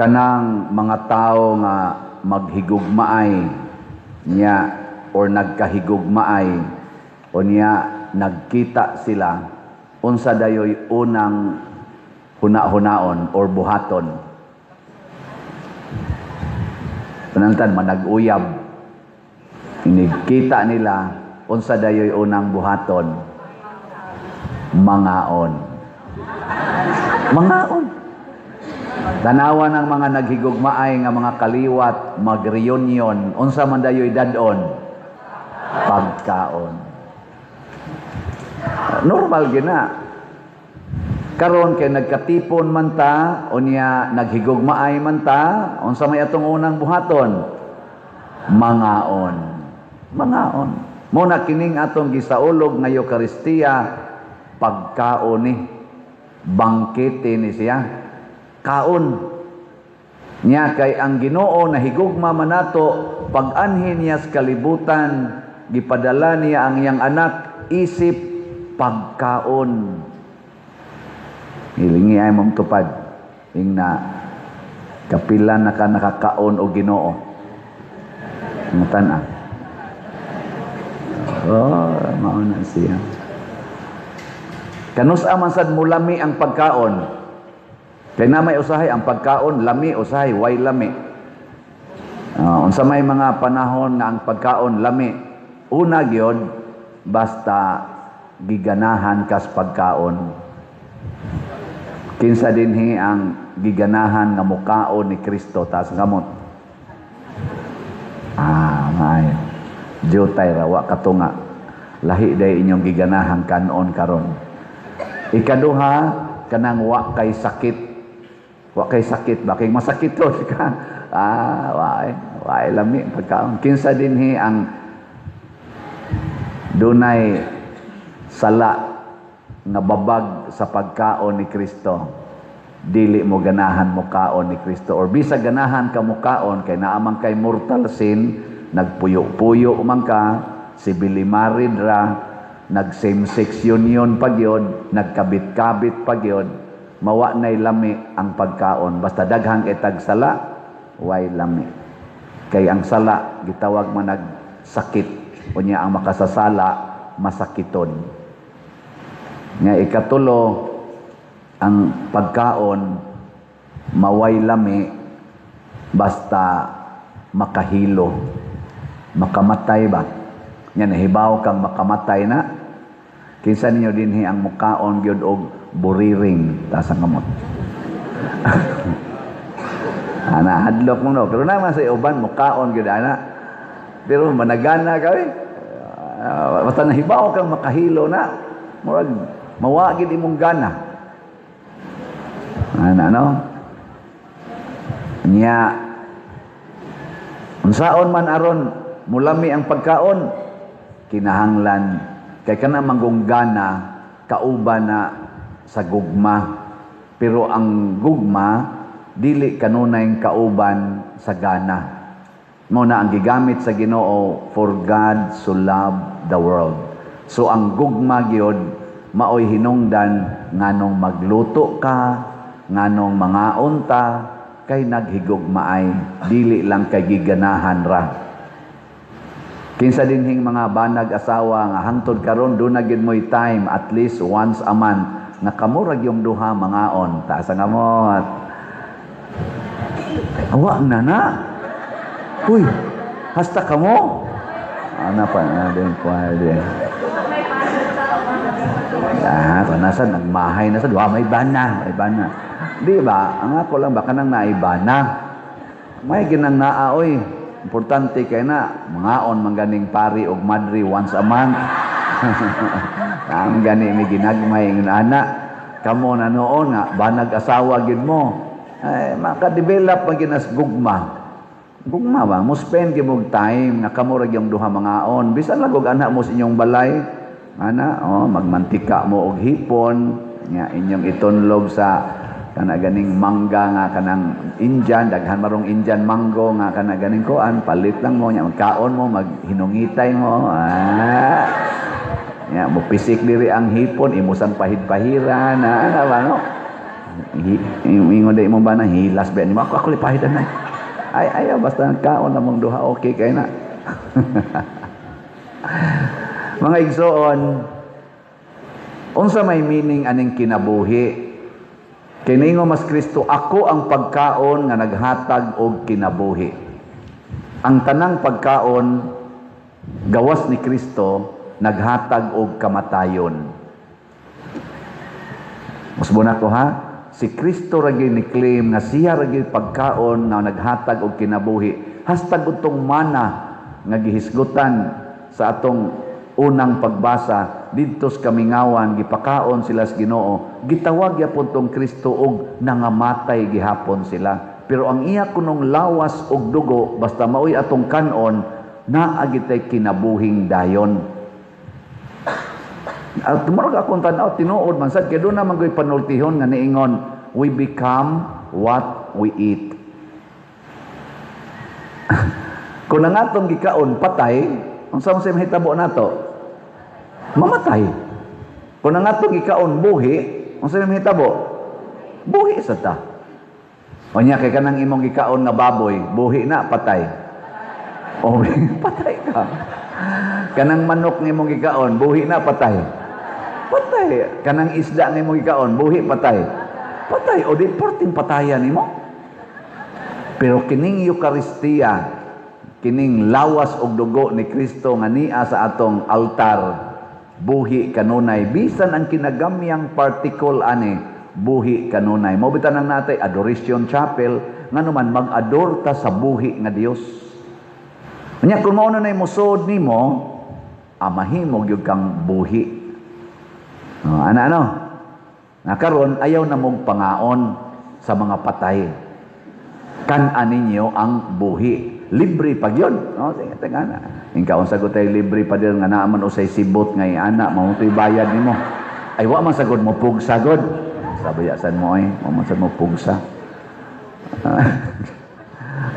kanang mga tao nga maghigugmaay niya or nagkahigugmaay o niya nagkita sila unsa dayoy unang huna-hunaon or buhaton. Panantan manag-uyab, inigkita nila unsa dayoy unang buhaton, mangaon. Mangaon. Tanawa ng mga naghigugmaay nga mga kaliwat mag-reunion, unsa man dayoy dadon, pagkaon. Normal gina. Karon kay nagkatipon man ta unya naghigugmaay man ta, unsa may atong unang buhaton, mangaon. Mangaon. Muna kining atong gisaulog nga Eucharistia, pagkaon ni, bangkete ni siya, kaon niya kay ang Ginoo nahigugma man nato, pag-anhin niya sa kalibutan, gipadala niya ang iyang anak, isip pagkaon. Hilingi ay mong tupad ing na kapila na ka nakakaon o Ginoo. Ngatan mauna siya. Kanus-a man sad mulami ang pagkaon. Kay na may usahay ang pagkaon, lami usahay, way lami. Unsa may mga panahon nga ang pagkaon lami. Una gyud basta giganahan kas pagkaon. Kinsa dinhi ang giganahan nga mukaon ni Kristo tas ngamot. Maayo. Jotay rawa katunga. Lahi day inyong giganahan kanon karon. Ikaduha, kanang wa kay sakit. Wa kay sakit, bakit masakit to ka? Waay lami pagkaon. Kinsa dinhi ang dunay sala nga babag sa pagkaon ni Kristo, dili mo ganahan mo kaon ni Kristo, or bisa ganahan ka mo kaon kay naamang kay mortal sin, nagpuyo-puyo man ka, civil married ra, nag same sex union pagyod, nagkabit-kabit pagyod, mawa nay lami ang pagkaon, basta daghang itag sala, way lami. Kay ang sala gitawag man nagsakit, unya ang makasasala masakiton. Nga ikatulo, ang pagkaon maway lami basta makahilo, makamatay ba? Nga nahibaw kang makamatay na. Kinsa ninyo dinhi ang mukaon gyud og buriring ta sa kamot. Hadlok mo no, pero naman sa uban mukaon gyud ana. Pero managana ka basta nahibaw kang makahilo na, murag mawagid imong gana. Nya unsaon man aron mulami ang pagkaon, kinahanglan kay kana manggong gana kauban na sa gugma. Pero ang gugma dili kanunay kauban sa gana. Mao na ang gigamit sa Ginoo, for God so loved the world. So ang gugma gyud maoy hinungdan nganong magluto ka, nganong mangaon ta, kay naghigugmaay, dili lang kay giganahan ra. Kinsa dinhing mga banag asawa nga hangtod karon do na gid moy time at least once a month nga kamurag yung duha mangaon, taas ang amot. Awa na. Uy, hasta kamo. Ana pa na din pwede. Kanasan nagmahay na sa may bana. Di ba? Ang ako lang baka nang naibana. May ginang naaoy. Importante kay na mangaon mangganing pari og madri once a month. Ang gani mi ginagmay ng ana. Kamo na noon nga banag asawa gid mo. Ay maka-develop man ginas gugma. Gugma ba? Mo spend gyud time nga kamo ra gyung duha mangaon. Bisan lang og anak mo sa inyong balay. Magmantika mo og hipon nga inyong itunlog sa kana ganing mangga nga kanang Indian, daghan marong Indian mango nga kana ganing kuan, palit lang mo nya magkaon mo, maghinungitay mo. Mo pisik diri ang hipon, imusang pahid-pahiran ba no? Ingon day mo ba na hilas ba ni mo ako lipahidan na. Ay ayaw basta kaon namong duha okay kay na. Mga igsoon, unsa may meaning aning kinabuhi? Kini nga mas Kristo, ako ang pagkaon nga naghatag og kinabuhi. Ang tanang pagkaon gawas ni Kristo naghatag og kamatayon. Musbo na ko ha, si Kristo ra gyud ni claim nga siya ra gyud pagkaon nga naghatag og kinabuhi. Hastag utong mana nga gihisgutan sa atong unang pagbasa didto sa kamingawan gipakaon sila sa Ginoo, gitawag gyapon tong Kristo og nangamatay gihapon sila, pero ang iya kunong lawas og dugo basta maoy atong kanon naa gitay kinabuhing dayon. At tumurog akong tanaw tinuod man sad kay do na mangoy panultihon nga niingon, we become what we eat. Kung ang atong gikaon patay, unsa man sa mahitabo nato? Mamatay. Kung ang atong gikaon buhi, unsa man mahitabo? Buhi sa ta. Unya kay kanang imong gikaon nga baboy, buhi na patay. O patay ka. Kanang manok nga imong gikaon, buhi na patay. Patay. Kanang isda nga imong gikaon, buhi patay. Patay o di porting patayan nimo. Pero kining Eucharistia, kining lawas og dugo ni Kristo nga niya sa atong altar, buhi kanunay. Bisan ang kinagamyang particle ani, buhi kanunay. Mao bitan nang natay Adoration Chapel, nganuman mag-adore ta sa buhi nga Dios. Unya kung mao na nay musod nimo, mahimog gyud kang buhi. Ano? Nakaron ayaw na mong pangaon sa mga patay. Kan-an ninyo ang buhi. Libre pag yun. No, sige, tanga na. Ingkaon sagot tayo libre pa din nga naaman usay sibot ngay anak, mamutoy bayad nimo. Ay wa man sagod mo pugsagod. Sabayasan mo ay, wa man sad mo pugsa.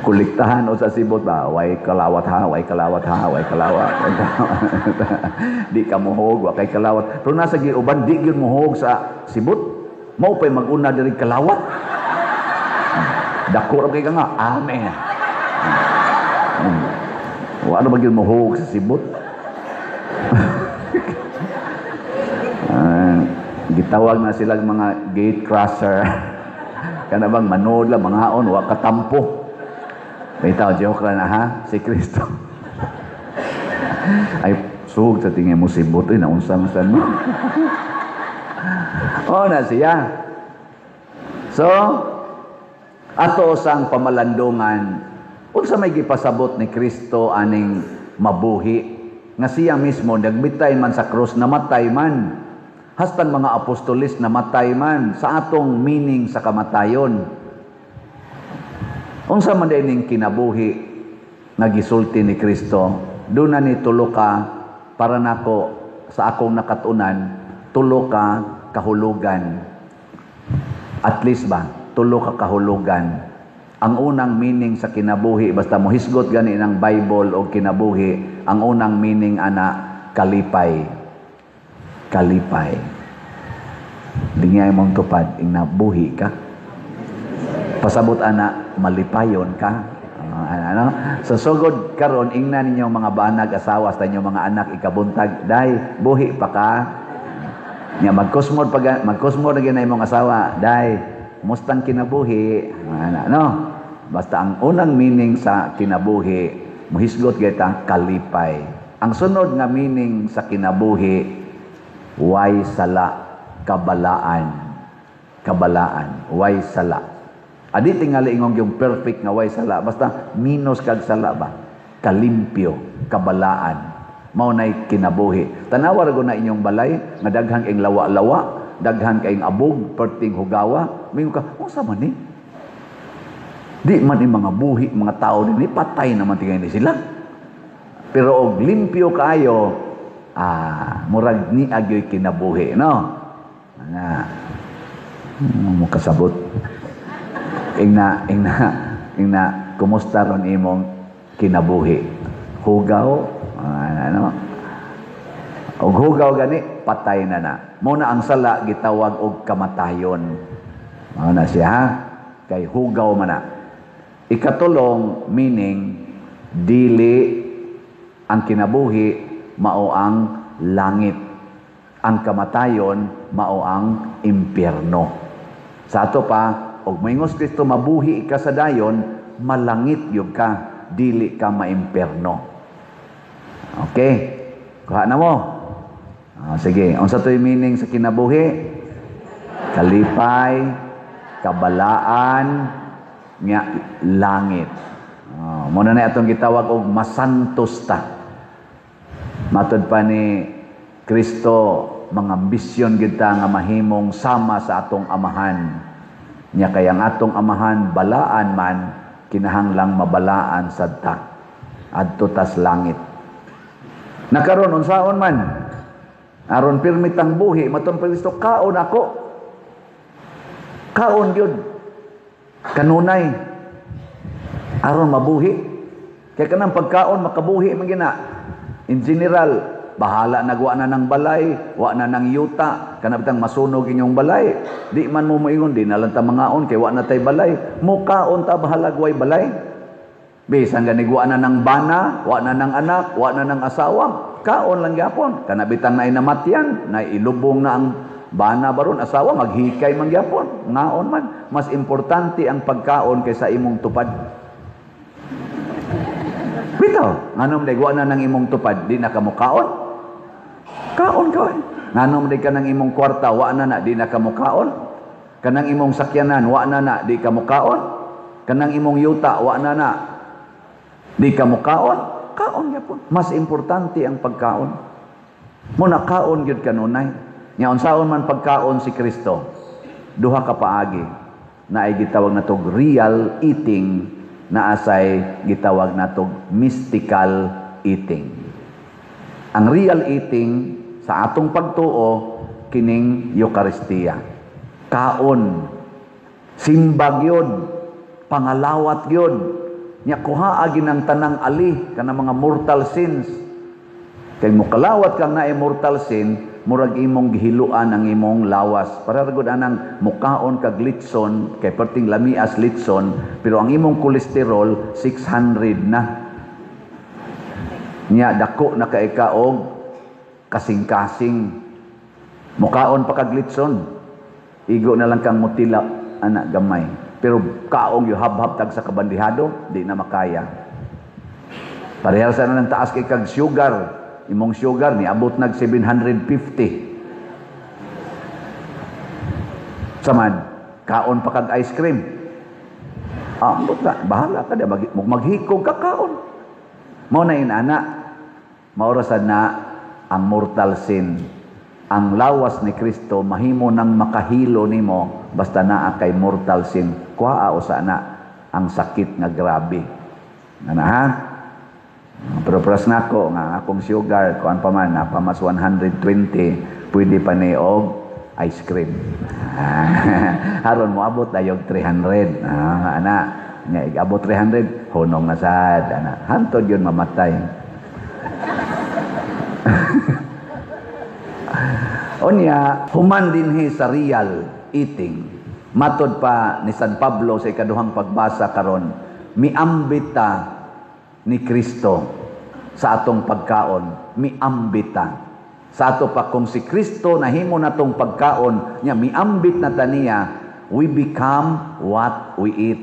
Kuliktahan o sa sibot ba, way kalawat ha, way kalawat ha, way kalawat. Di ka muhog, wa kay kalawat. Pero nasa giuban di gyud muhog sa sibot. Mao pay mag-una diri kalawat. Dako ra kay ka nga, amen. Ano ba yun muhog sa sibot? Gitawag na sila mga gate crosser. Kana bang manood lang, mga haon, wa katampo. Itaw, joke lang na ha, si Kristo. Ay, sug sa tingin mo sibot, ay naunsa-unsan mo. Na siya. So, ato sang pamalandungan, unsa may gipasabot ni Kristo aning mabuhi nga siya mismo nagbitay man sa krus, namatay man. Hastang mga apostolis namatay man sa atong meaning sa kamatayon. Unsa man dining kinabuhi nga gisulti ni Kristo, doon na ni tulo ka para nako sa akong nakatunan, tulo ka kahulugan. At least ba, tulo ka kahulugan. Ang unang meaning sa kinabuhi, basta mo hisgot gani ng Bible o kinabuhi, ang unang meaning ana kalipay. Kalipay. Dingay mong tupad, inabuhi ka. Pasabot ana, malipayon ka. So sugod karon ingnan ninyong mga banag asawa sa inyong mga anak ikabuntag, day buhi pa ka. Nya magkusmod na gyud imong asawa, day mustang kinabuhi. Basta ang unang meaning sa kinabuhi, muhisgot gayta kalipay. Ang sunod nga meaning sa kinabuhi, way sala, kabalaan. Kabalaan, way sala. Adi tingali ingong yung perfect nga way sala, basta minus kag sala ba? Kalimpyo, kabalaan. Mao nay kinabuhi. Tanawa ra na inyong balay nga daghan ing lawa-lawa, daghan kaing abog, perting hugawa, mingon ka, unsa man ni? Di man yung mga buhi, mga tao din, patay naman tingay ni sila. Pero og limpyo kayo, murag ni agyoy kinabuhi, no? Mo kasabot. Ingna, kumusta ron imong kinabuhi? Hugaw, og hugaw gani, patay na. Muna ang sala, gitawag og kamatayon. Mao na siya ha. Kay hugaw man na. Ikatulong meaning dili ang kinabuhi mao ang langit. Ang kamatayon mao ang impyerno. Sa ato pa, og moingos Kristo mabuhi ka sa dayon, malangit yug ka, dili ka maimpyerno. Okay? Kuha na mo. Sige, unsa toy meaning sa kinabuhi? Kalipay, kabalaan, nga langit. Muna na itong gitawag og masantos ta. Matod pa ni Kristo, mga ambisyon kita nga mahimong sama sa atong amahan. Nya kay ang atong amahan balaan man, kinahanglang mabalaan sadta adto tas langit. Nakaron unsaon man aron pirmit ang buhi maton Kristo, kaon ako. Kaon gyud. Kanunay aron mabuhi. Kaya kanang pagkaon makabuhi man gina. In general, bahala nagwa na ng balay, wa na ng yuta, kanabitang masunog inyong balay. Di man mo moingon, di na lang ta mangaon, kay wa na tay balay. Mukaon ta bahalagway balay. Bisan ganigwa na ng bana, wa na ng anak, wa na ng asawa, kaon lang gyapon. Kanabitang na inamatyan, na ilubong na ang bana baron, asawa, maghikay man gyapon. Ngaon man, mas importante ang pagkaon kaysa imong tupad. Bitaw, nganom nagwa na ng imong tupad, di na ka mukaon. Kaon ka. Nganom di ka ng imong kwarta, wa na di na ka mukaon. Kanang imong sakyanan, wa na di ka mukaon. Kanang imong yuta, wa na di ka mukaon. Kaon yapon. Mas importante ang pagkaon. Muna kaon gyud kanunay. Nya unsaon man pagkaon si Kristo, duha ka paagi na ay gitawag natog real eating, na asay gitawag natog mystical eating. Ang real eating sa atong pagtuo kining Eucharistia. Kaon, simbag yun, pangalawat yun. Nya kuhaa ginang tanang ali kanang mga mortal sins. Kay mukalawat kang na mortal sin, murag imong gihiluan ang imong lawas. Para gud anang mukaon kag litson, kay perting lamias litson, pero ang imong kolesterol 600 na. Nya dako na kay ka og kasing-kasing. Mukaon pa kag litson. Igo na lang kang mutila ana gamay. Pero kaong yo habhab tag sa kabandihado, di na makaya. Parehas na lang taas kay kag sugar. Imong sugar ni abot nag 750. Samad, kaon pa kag ice cream. Ambot na, bahala ka, maghikog ka kaon. Mao na inana, maorasan na ang mortal sin. Ang lawas ni Kristo mahimo nang makahilo nimo basta naa kay mortal sin. Kuha o sana ang sakit nga grabe. Ana ha? Pero pras nako nga akong sugar kuan pa man napamas 120, pwede pa ni og ice cream. Haron mo abot dayog 300. Ana nga abot 300 hunong na sad ana. Hantod yun mamatay. Onya human dinhi sa real eating. Matod pa ni San Pablo sa ikaduhang pagbasa karon, miambita ni Kristo sa atong pagkaon, miambita. Sa ato pa kung si Kristo nahimo natong pagkaon, nya miambit na taniya, we become what we eat.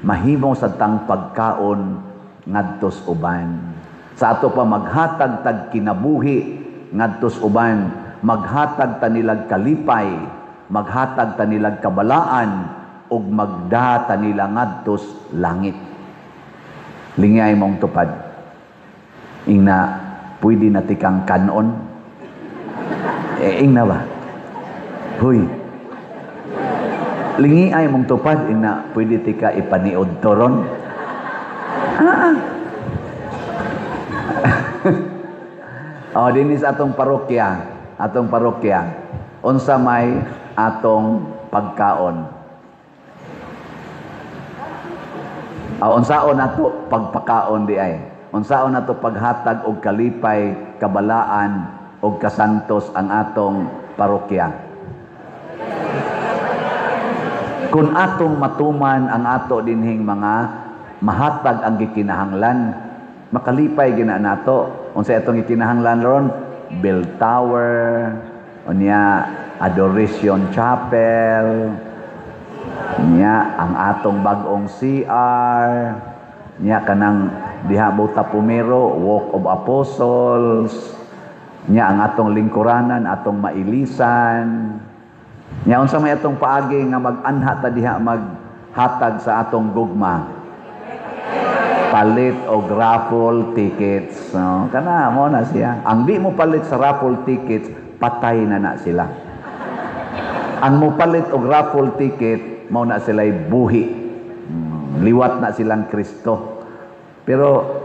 Mahimo sa tang pagkaon ngadtos uban. Sa ato pa maghatag tag kinabuhi ngadtos uban, maghatag ta nilag kalipay, maghatag ta nilag kabalaan, ug magda ta nila ngadtos langit. Lingay mong tupad. Ingna, pwede na tikang kanon. Ingna ba? Huy. Lingiay mong tupad, ingna, pwede tika ipaniod toron. Dinis atong parokya. Unsa may atong pagkaon. Unsaon nato pagpakaon di ay. Unsaon nato paghatag og kalipay, kabalaan og kasantos ang atong parokya. Kung atong matuman ang ato dinhing mga mahatag ang gikinahanglan, makalipay gina nato. Unsay atong gikinahanglan ron? Bell tower, unya adoration chapel, niya ang atong bag-ong CR, niya kanang diha buta pumero, walk of apostles, niya ang atong lingkuranan, atong mailisan. Niya unsa may atong paagi nga mag-anha ta diha maghatag sa atong gugma. Palit og raffle tickets. No? Kana mo na siya. Ang di mo palit sa raffle tickets, patay na sila. Ang mo palit og raffle ticket, mao na sila'y buhi. Liwat na silang Kristo. Pero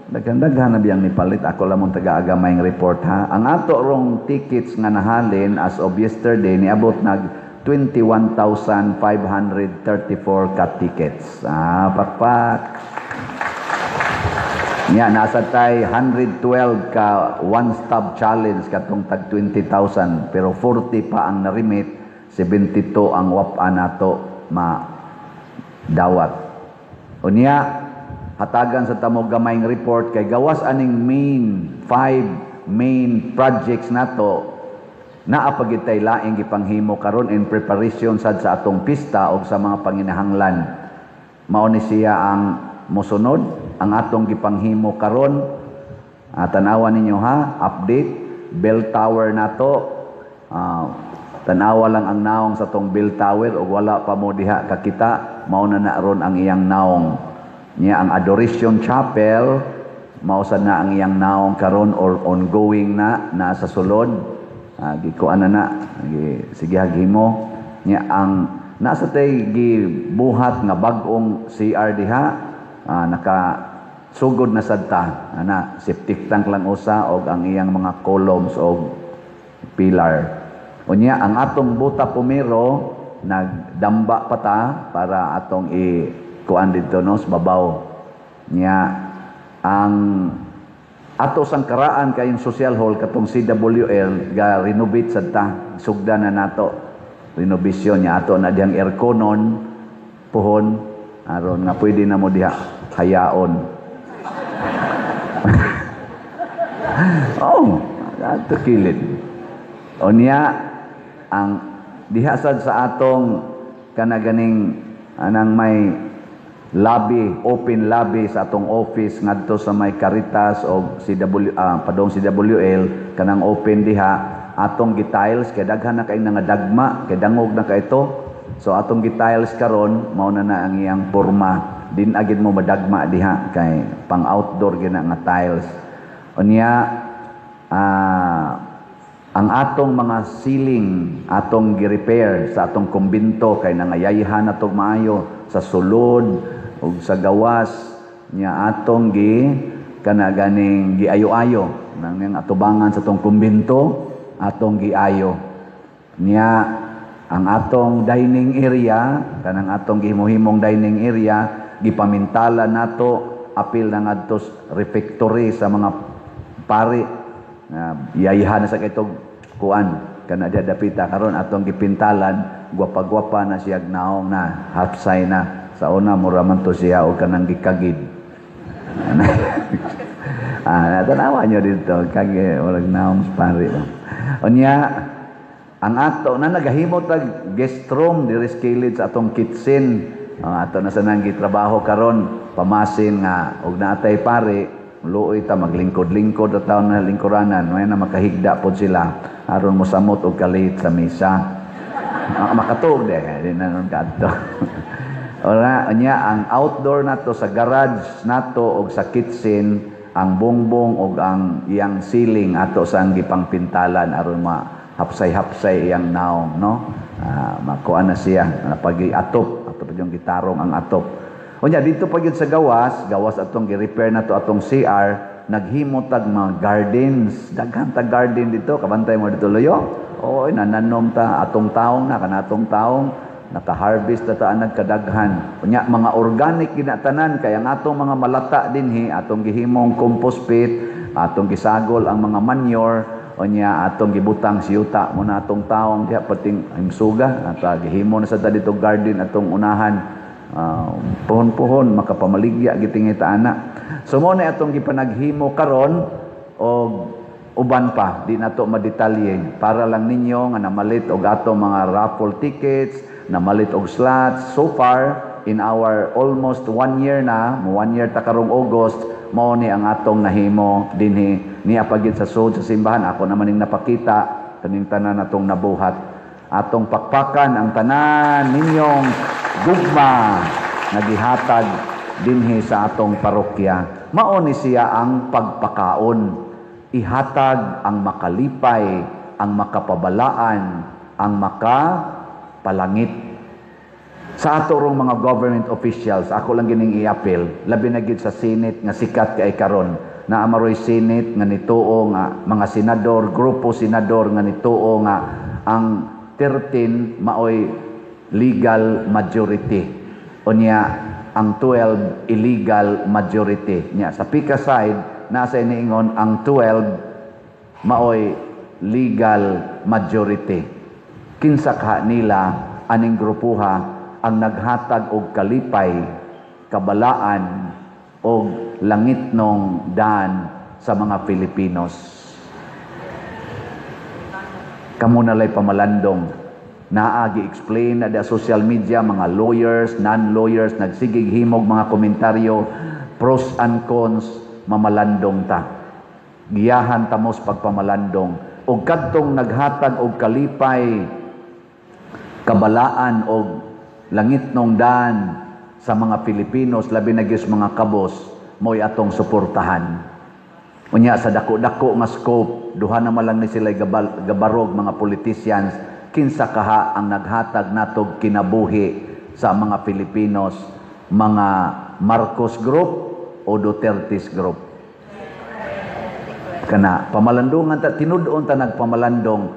daghan-daghan na biyang nipalit. Ako lamang taga-agamay ng report ha. Ang ato rong tickets nga nahalin as of yesterday, niabot nag 21,534 ka tickets. Pakpak. Nya nasa tay 112 ka one-stop challenge katong tag 20,000 pero 40 pa ang narimit, 72 ang wapa nato dawat. Unya hatagan sa tamo gamayng report kay gawas aning five main projects nato naa pagitay laing gipanghimo karon in preparation sad sa atong pista o sa mga panginahanglan. Mao ni siya ang mosunod ang atong gipanghimo karon. Tanawa ninyo ha, update bell tower nato. Tanawa lang ang naong sa tong bell tower o wala pa mo diha kakita, mao na ron ang iyang naong. Niya ang adoration chapel, mao sa na ang iyang naong karon or ongoing na sa sulod. Gikuan na sige hagimo. Niya ang nasa tay gibuhat nga bag-ong CR diha. Naka sugod na sadta ana septic tank lang usa og ang iyang mga columns og pillar. Unya ang atong buta pumero nagdamba pa ta para atong kuan dito no sa babaw. Nya ang ato sang karaan kayong social hall katong CWL ga renovate sadta, sugdan na nato renovation nya ato na diyang airconon puhon aron nga pwede na mo diha hayaon. Ato kilid. Unya ang diha sad sa atong kanaganing anang may lobby, open lobby sa atong office ngadto sa may Caritas o CWL kanang open diha atong gitiles kay daghan na kay nga dagma kay dangog na kay ito. So atong gitiles karon mao na ang iyang porma. Din agid mo madagma diha kay pang outdoor gina nga tiles. Unya ang atong mga ceiling atong gi-repair sa atong kumbento kay nangayayihan natong maayo sa sulod ug sa gawas nya atong kanaganing giayo-ayo nang atubangan sa atong kumbento atong giayo nya ang atong dining area kanang atong gihimo-himong dining area gipamintala nato apil na ngadto refectory sa mga pari yayihan sa kitog kuan kana dia dapita karon atong gipintalan gwapa-gwapa na siya naong na hapsay na sa una mura man to siya og kanang gikagid. Tanawa nyo dito kage walang naong pari. Unya ang ato na nagahimo tag guest room diri skilid sa atong kitchen. Ato na sa nang gitrabaho karon pamasin nga og naatay pare luoy ta maglingkod-lingkod at taon na lingkuranan may na makahigda pod sila aron mo samot og kalit sa misa. Makatuog di na nun kadto. Ora nya ang outdoor nato sa garage nato og sa kitchen ang bongbong og ang iyang ceiling ato sa gipangpintalan aron hapsay-hapsay iyang naong no. Makuan na siya napagi-atop ato yung gitarong ang atop. Unya dito pa gyud sa gawas atong gi-repair nato atong CR naghimo tag mga gardens daghan ta garden dito kabantay mo dito loyo. Oy nananom ta atong taong na kanatong taong naka-harvest na ta nagkadaghan. Unya mga organic ginatanan kaya ang atong mga malata dinhi atong gihimong compost pit atong gisagol ang mga manure o niya atong gibutang siyuta muna atong taong diha pating himsuga at gihimo na sa dito garden atong unahan puhon-puhon makapamaligya gitingita ana. So mo na atong gipanaghimo karon o uban pa di nato madetalye para lang ninyo nga namalit og atong mga raffle tickets, namalit og slots. So far in our almost 1 year na, 1 year ta karong August, mao ni ang atong nahimo dinhi niya pagid sa sud sa simbahan. Ako naman ning napakita kaning tanan natong nabuhat. Atong pakpakan ang tanan ninyong gugma nagihatag dinhi sa atong parokya. Mao ni siya ang pagpakaon. Ihatag ang makalipay, ang makapabalaan, ang makapalangit. Sa ato rong mga government officials, ako lang gining i-appeal, labi na gid sa Senate nga sikat kay karon. Na amaroy Senate nga nituo nga mga senador, grupo senador nga nituo nga ang 13 maoy legal majority. O niya ang 12 illegal majority. Niya sa pika side nasa iniingon ang 12 maoy legal majority. Kinsa ka nila aning grupuha ang naghatag og kalipay, kabalaan og langitnong daan sa mga Filipinos. Kamo nalay pamalandong naagi explain na da social media, mga lawyers, non-lawyers nagsigig himog mga komentaryo, pros and cons, mamalandong ta. Giyahan ta mos pagpamalandong og kadtong naghatag og kalipay, kabalaan og langitnong daan sa mga Filipinos, labi na gyud mga kabos, mo'y atong suportahan. Unya sa dako-dako nga scope, duha na malang ni sila gabarog mga politicians, kinsa kaha ang naghatag natog kinabuhi sa mga Filipinos, mga Marcos Group o Duterte's Group. Kana pamalandungan ta, tinud-on ta nagpamalandong,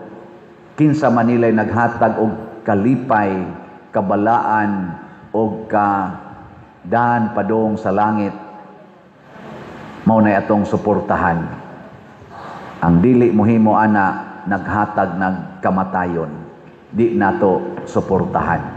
kinsa manilay naghatag og kalipay, kabalaan og daan padong sa langit, mao na atong suportahan. Ang dili mohimo ana naghatag nagkamatayon, di nato suportahan.